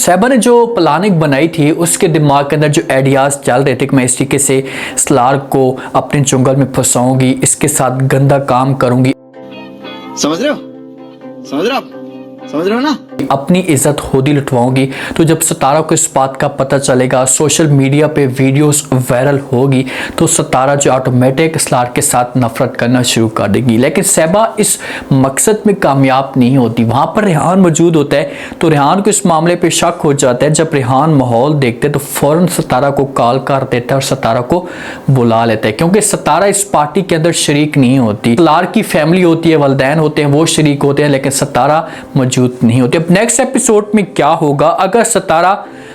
सैबा ने जो प्लानिंग बनाई थी उसके दिमाग के अंदर जो आइडियाज चल रहे थे कि मैं इस तरीके से स्लार्क को अपने जंगल में फंसाऊंगी, इसके साथ गंदा काम करूंगी। समझ रहे हो? समझ रहे हो आप? समझ रहे हो ना? अपनी इज्जत खुद ही लुटवाऊंगी। तो जब सितारा को इस बात का पता चलेगा, सोशल मीडिया पे वीडियोस वायरल होगी, तो सितारा जो ऑटोमेटिक स्लार्क के साथ नफरत करना शुरू कर देगी। लेकिन सैबा इस मकसद में कामयाब नहीं होती। वहां पर रेहान मौजूद होता है, तो रेहान को इस मामले पे शक हो जाता है। जब रेहान माहौल देखते तो फौरन सितारा को कॉल कर देता है और सितारा को बुला लेता है, क्योंकि सितारा इस पार्टी के अंदर शरीक नहीं होती। स्लार्क की फैमिली होती है, वालिदैन होते हैं, वो शरीक होते हैं, लेकिन सितारा मौजूद नहीं होती। अब नेक्स्ट एपिसोड में क्या होगा? अगर सितारा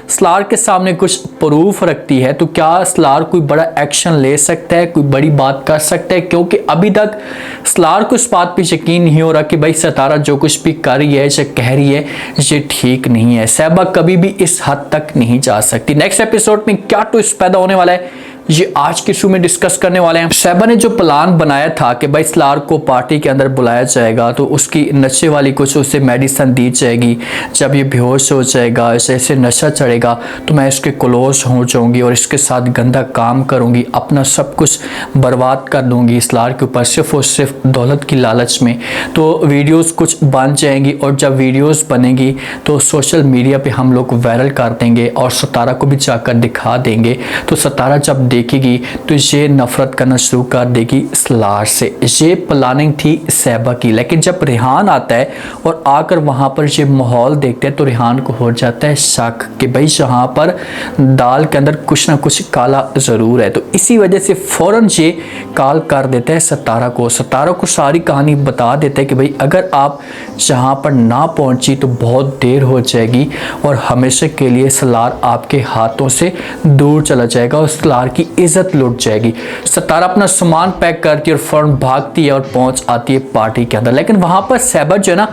स्लार्क के सामने कुछ प्रूफ रखती है तो क्या स्लार्क कोई बड़ा एक्शन ले सकता है, कोई बड़ी बात कर सकता है? क्योंकि अभी तक स्लार्क को इस बात पे यकीन नहीं हो रहा कि भाई सितारा जो कुछ भी कर रही है, जो कह रही है, ये ठीक नहीं है। सैबा कभी भी इस हद तक नहीं जा सकती। नेक्स्ट एपिसोड में क्या ट्विस्ट पैदा होने वाला है, ये आज के शो में डिस्कस करने वाले हैं। सैबा ने जो प्लान बनाया था कि भाई स्लार्क को पार्टी के अंदर बुलाया जाएगा, तो उसकी नशे वाली कुछ उसे मेडिसिन दी जाएगी। जब ये बेहोश हो जाएगा, ऐसे नशा चढ़ेगा, तो मैं इसके क्लोज हो जाऊंगी और इसके साथ गंदा काम करूंगी, अपना सब कुछ बर्बाद कर दूंगी स्लार्क के ऊपर, सिर्फ और सिर्फ दौलत की लालच में। तो वीडियोस कुछ बन जाएंगी और जब वीडियोस बनेगी तो सोशल मीडिया पे हम लोग वायरल कर देंगे और सितारा को भी जाकर दिखा देंगे। तो सितारा जब देखेगी तो ये नफरत करना शुरू कर देगी स्लार्क से। ये प्लानिंग थी सैबा की। लेकिन जब रेहान आता है और आकर वहां पर ये माहौल देखते हैं तो रेहान को हो जाता है शक कि भाई यहाँ पर दाल के अंदर कुछ ना कुछ काला जरूर है। तो इसी वजह से फौरन ये कॉल कर देता है सितारा को। सितारा को सारी कहानी बता देता है कि भाई अगर आप यहाँ पर ना पहुंची तो बहुत देर हो जाएगी और हमेशा के लिए स्लार्क आपके हाथों से दूर चला जाएगा और स्लार्क की इज्जत लुट जाएगी। सितारा अपना सामान पैक करती है और फौरन भागती है और पहुंच आती है पार्टी के अंदर। लेकिन वहां पर सैबा जो है ना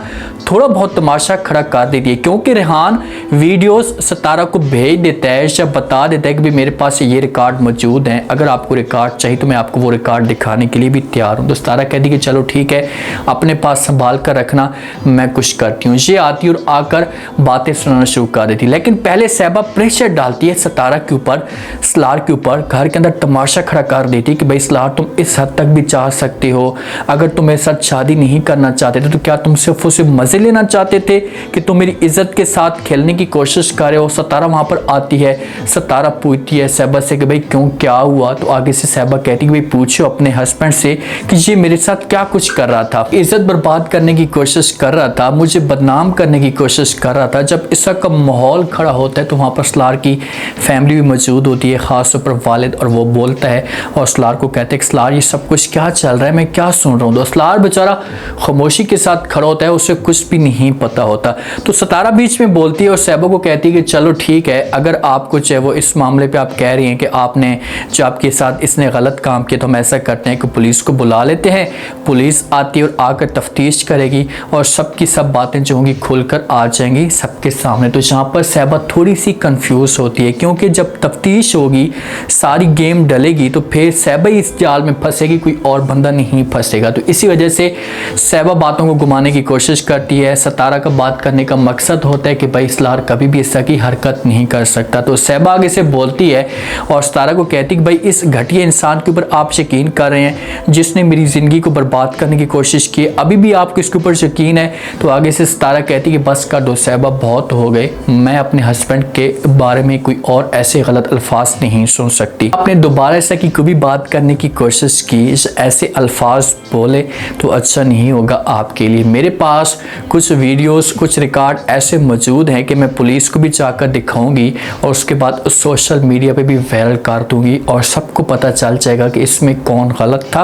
थोड़ा बहुत तमाशा खड़ा कर देती है, क्योंकि रेहान वीडियोस सितारा को भेज देता है, जब बता देता है कि भाई मेरे पास ये रिकॉर्ड मौजूद हैं, अगर आपको रिकॉर्ड चाहिए तो मैं आपको वो रिकॉर्ड दिखाने के लिए भी तैयार हूँ। तो सितारा कहती है कि चलो ठीक है, अपने पास संभाल कर रखना, मैं कुछ करती हूँ। ये आती और आकर बातें सुनाना शुरू कर देती। लेकिन पहले सैबा प्रेशर डालती है सितारा के ऊपर, स्लार्क के ऊपर, घर के अंदर तमाशा खड़ा कर देती कि भाई स्लार्क तुम इस हद तक भी चाह सकते हो, अगर तुम मेरे साथ शादी नहीं करना चाहते थे तो क्या तुम सिर्फ उसे मजे लेना चाहते थे कि तुम मेरी इज्जत के साथ खेलने की कोशिश कर रहे हो? सितारा वहां पर आती है, सितारा पूछती है सैबा से कि भाई क्यों, क्या हुआ? तो आगे से सैबा कहती कि भाई पूछो अपने हस्बैंड से कि ये मेरे साथ क्या कुछ कर रहा था, इज्जत बर्बाद करने की कोशिश कर रहा था, मुझे बदनाम करने की कोशिश कर रहा था। जब इस का माहौल खड़ा होता है तो वहां पर स्लार्क की फैमिली भी मौजूद होती है, खास तौर पर वालिद, और वो बोलता है और स्लार्क को कहते हैं कि स्लार्क ये सब कुछ क्या चल रहा है, मैं क्या सुन रहा हूँ? तो स्लार्क बेचारा खामोशी के साथ खड़ा होता है, उसे कुछ भी नहीं पता होता। तो सितारा बीच में बोलती है और सैबा को कहती है कि चलो ठीक है, अगर आप कुछ है वो इस मामले पे आप कह रही हैं कि आपने जो आपके साथ इसने गलत काम किया, तो हम ऐसा करते हैं कि पुलिस को बुला लेते हैं। पुलिस आती है और आकर तफ्तीश करेगी और सबकी सब बातें जो होंगी खुलकर आ जाएंगी सबके सामने। तो यहाँ पर सैबा थोड़ी सी कंफ्यूज होती है, क्योंकि जब तफ्तीश होगी, सारी गेम डलेगी, तो फिर सैबा इस जाल में फंसेगी, कोई और बंदा नहीं फंसेगा। तो इसी वजह से सैबा बातों को घुमाने की कोशिश करती है। सितारा का बात करने का मकसद होता है कि भाई स्लार्क कभी भी इस तरह की हरकत नहीं कर सकता। तो सैबा आगे से बोलती है और सितारा को कहती है कि भाई इस घटिया इंसान के ऊपर आप यकीन कर रहे हैं जिसने मेरी ज़िंदगी को बर्बाद करने की कोशिश की, अभी भी आपको इसके ऊपर यकीन है? तो आगे से सितारा कहती है कि बस कर दो सैबा, बहुत हो गए, मैं अपने हस्बैंड के बारे में कोई और ऐसे गलत अल्फाज नहीं सुन सकती। आपने दोबारा ऐसा की कभी बात करने की कोशिश की, ऐसे अल्फाज बोले तो अच्छा नहीं होगा आपके लिए। मेरे पास कुछ वीडियोस, कुछ रिकॉर्ड ऐसे मौजूद हैं कि मैं पुलिस को भी जाकर दिखाऊंगी और उसके बाद सोशल मीडिया पे भी वायरल कर दूंगी और सबको पता चल जाएगा कि इसमें कौन गलत था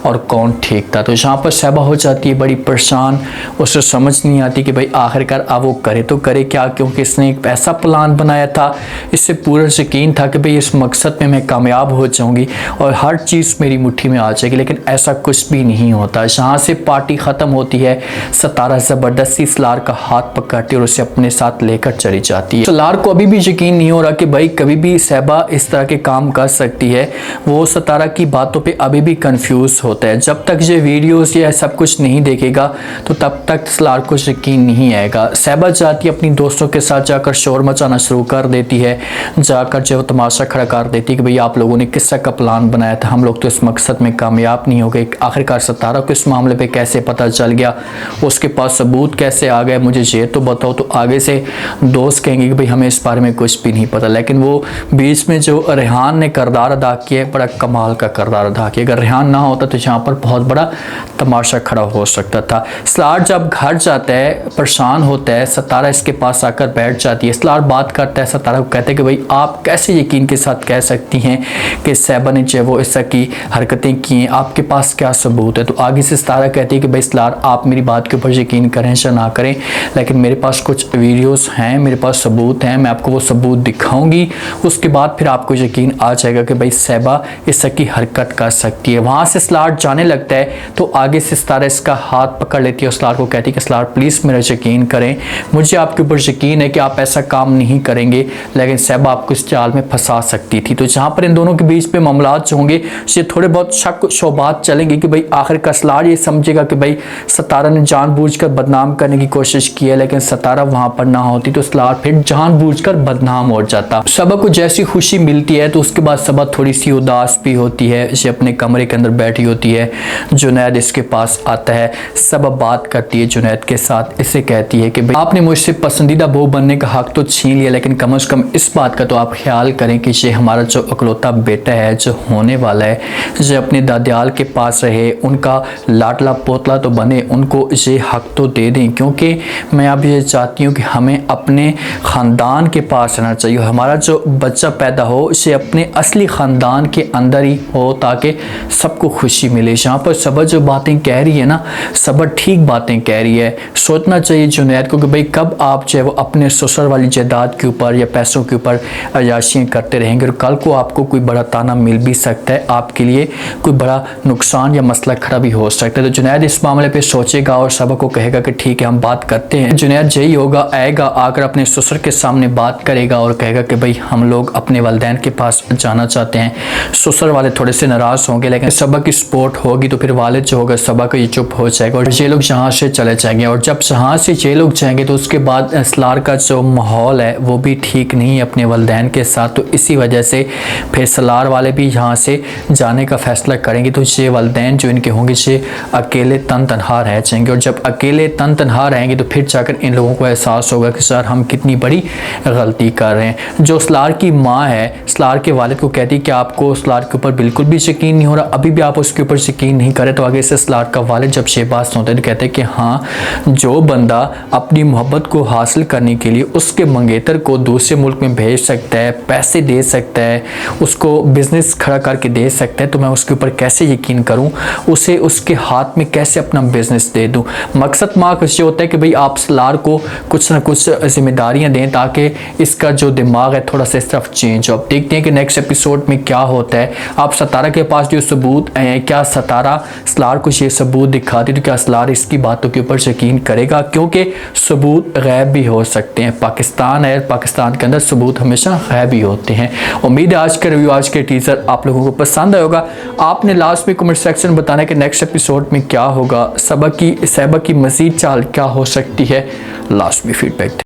और कौन ठीक था। तो यहाँ पर सैबा हो जाती है बड़ी परेशान, उसे समझ नहीं आती कि भाई आखिरकार अब वो करे तो करे क्या, क्योंकि इसने एक ऐसा प्लान बनाया था, इससे पूरा यकीन था कि भाई इस मकसद में मैं में कामयाब हो जाऊंगी और हर चीज़ मेरी मुट्ठी में आ जाएगी, लेकिन ऐसा कुछ भी नहीं होता। जहाँ से पार्टी ख़त्म होती है सतारा ज़बरदस्ती सलार का हाथ पकड़ती है और उसे अपने साथ लेकर चली जाती है। सलार को अभी भी यकीन नहीं हो रहा कि भाई कभी भी सहबा इस तरह के काम कर सकती है। वो सतारा की बातों पे अभी भी कंफ्यूज होता है। जब तक ये वीडियोस या सब कुछ नहीं देखेगा तो तब तक सलार को यकीन नहीं आएगा। सहबा जाती है अपनी दोस्तों के साथ जाकर शोर मचाना शुरू कर देती है, जाकर जो तमाशा खड़ा कर देती है कि भाई आप लोगों ने किस तरह का प्लान बनाया था, हम लोग तो इस मकसद में कामयाब नहीं हो गए। आखिरकार सतारा को इस मामले पे कैसे पता चल गया, उसके पास सबूत कैसे आ गए, मुझे ये तो बताओ। तो आगे से दोस्त कहेंगे कि भाई हमें इस बारे में कुछ भी नहीं पता। लेकिन वो बीच में जो रेहान ने किरदार अदा किया, बड़ा कमाल का किरदार अदा किया। अगर रेहान ना होता तो यहाँ पर बहुत बड़ा तमाशा खड़ा हो सकता था। सलार जब घर जाता है परेशान होता है, सतारा इसके पास आकर बैठ जाती है। सलार बात करता है, सतारा को कहते हैं कि भाई आप कैसे यकीन के साथ कह सकती हैं कि सहबा ने जो वो इस तरह की हरकतें की हैं, आपके पास क्या सबूत है। तो आगे से सतारा कहती है कि भाई सलार आप मेरी बात के ऊपर यकीन करें या ना करें, लेकिन मेरे पास कुछ वीडियोस हैं, मेरे पास सबूत हैं, मैं आपको वो सबूत दिखाऊंगी, उसके बाद फिर आपको यकीन आ जाएगा कि भाई सहबा इस तरह की हरकत कर सकती है। वहाँ से सलार जाने लगता है तो आगे से सतारा इसका हाथ पकड़ लेती है और सलार को कहती है कि सलार प्लीज़ मेरा यकीन करें, मुझे आपके ऊपर यकीन है कि आप ऐसा काम नहीं करेंगे, लेकिन सहबा आपको इस जाल में फंसा सकती थी। तो जहाँ पर इन दोनों के बीच में मामलात जो होंगे ये थोड़े बहुत शक शोबात चलेंगे कि भाई आखिर सलार ये समझेगा कि भाई सतारा ने जानबूझकर बदनाम करने की कोशिश की है, लेकिन सतारा वहाँ पर ना होती तो सलार फिर जानबूझकर बदनाम हो जाता। सबा को जैसी खुशी मिलती है तो उसके बाद सबा थोड़ी सी उदास भी होती है। इसे अपने कमरे के अंदर बैठी होती है, जुनैद इसके पास आता है, सबा बात करती है जुनैद के साथ, इसे कहती है कि भाई आपने मुझसे पसंदीदा बहू बनने का हक तो छीन लिया, लेकिन कम से कम इस बात का तो आप ख्याल करें कि ये हमारा जो इकलौता बेटा है जो होने वाला है, जो अपने दादियाल के पास रहे, उनका लाडला पोतला तो बने, उनको ये हक तो दे दें, क्योंकि मैं अब ये चाहती हूँ कि हमें अपने ख़ानदान के पास रहना चाहिए। हमारा जो बच्चा पैदा हो उसे अपने असली ख़ानदान के अंदर ही हो ताकि सबको खुशी मिले। यहाँ पर सबा जो बातें कह रही है ना, सबा ठीक बातें कह रही है। सोचना चाहिए जुनैद को कि भाई कब आप जो है वो अपने ससुर वाली जायदाद के ऊपर या पैसों के ऊपर अयाशियाँ करते रहेंगे और कल को आपको कोई बड़ा ताना मिल भी सकता है, आपके लिए कोई बड़ा नुकसान या मसला खड़ा भी हो सकता है। तो जुनैद इस मामले पे सोचेगा और सबा को कहेगा कि ठीक है हम बात करते हैं। जुनैद यही होगा, आएगा, आकर अपने ससुर के सामने बात करेगा और कहेगा कि भाई हम लोग अपने वालिदैन के पास जाना चाहते हैं। ससुर वाले थोड़े से नाराज़ होंगे, लेकिन सबा की सपोर्ट होगी तो फिर वालिद जो होगा सबा को ये चुप हो जाएगा और ये लोग यहाँ से चले जाएंगे। और जब यहाँ से ये लोग जाएंगे तो उसके बाद सलार का जो माहौल है वो भी ठीक नहीं है अपने वालिदैन के साथ। तो इसी वजह से फिर सलार वाले भी यहाँ से जाने का फैसला करेंगे। तो ये वालिदैन जो इनके होंगे ये अकेले तन तनहा रह जाएंगे और जब अकेले तन तनहा रहेंगे तो फिर जाकर इन लोगों को एहसास होगा कि सर हम कितनी बड़ी गलती कर रहे हैं। जो सलार की माँ है सलार के वालिद को कहती है कि आपको सलार के ऊपर बिल्कुल भी यकीन नहीं हो रहा, अभी भी आप उसके ऊपर यकीन नहीं करें। तो आगे से सलार का वालिद जब ये बात सुनते हैं तो कहते हैं कि हाँ, जो बंदा अपनी मोहब्बत को हासिल करने के लिए उसके मंगेतर को दूसरे मुल्क में भेज सकता है, पैसे दे सकता है, उसको बिजनेस खड़ा करके दे सकता है, तो मैं उसके ऊपर कैसे यकीन करूं, उसे उसके हाथ में कैसे अपना बिजनेस दे दूं। मकसद माँ ये होता है कि भाई आप सलार को कुछ ना कुछ जिम्मेदारियां दें ताकि इसका जो दिमाग है थोड़ा सा इस तरफ चेंज हो। अब देखते हैं कि नेक्स्ट एपिसोड में क्या होता है। आप सतारा के पास जो सबूत हैं, क्या सतारा सलार को ये सबूत दिखाती तो क्या सलार इसकी बातों के ऊपर यकीन करेगा, क्योंकि सबूत गैब भी हो सकते हैं। पाकिस्तान है, पाकिस्तान के अंदर सबूत हमेशा गैब ही होते हैं। उम्मीद है आज का रिव्यू, आज के टीजर आप लोगों को पसंद आया होगा। आपने लास्ट में कमेंट सेक्शन में बताना कि नेक्स्ट एपिसोड में क्या होगा, सहबा की मज़ीद चाल क्या हो सकती है, लास्ट में फीडबैक।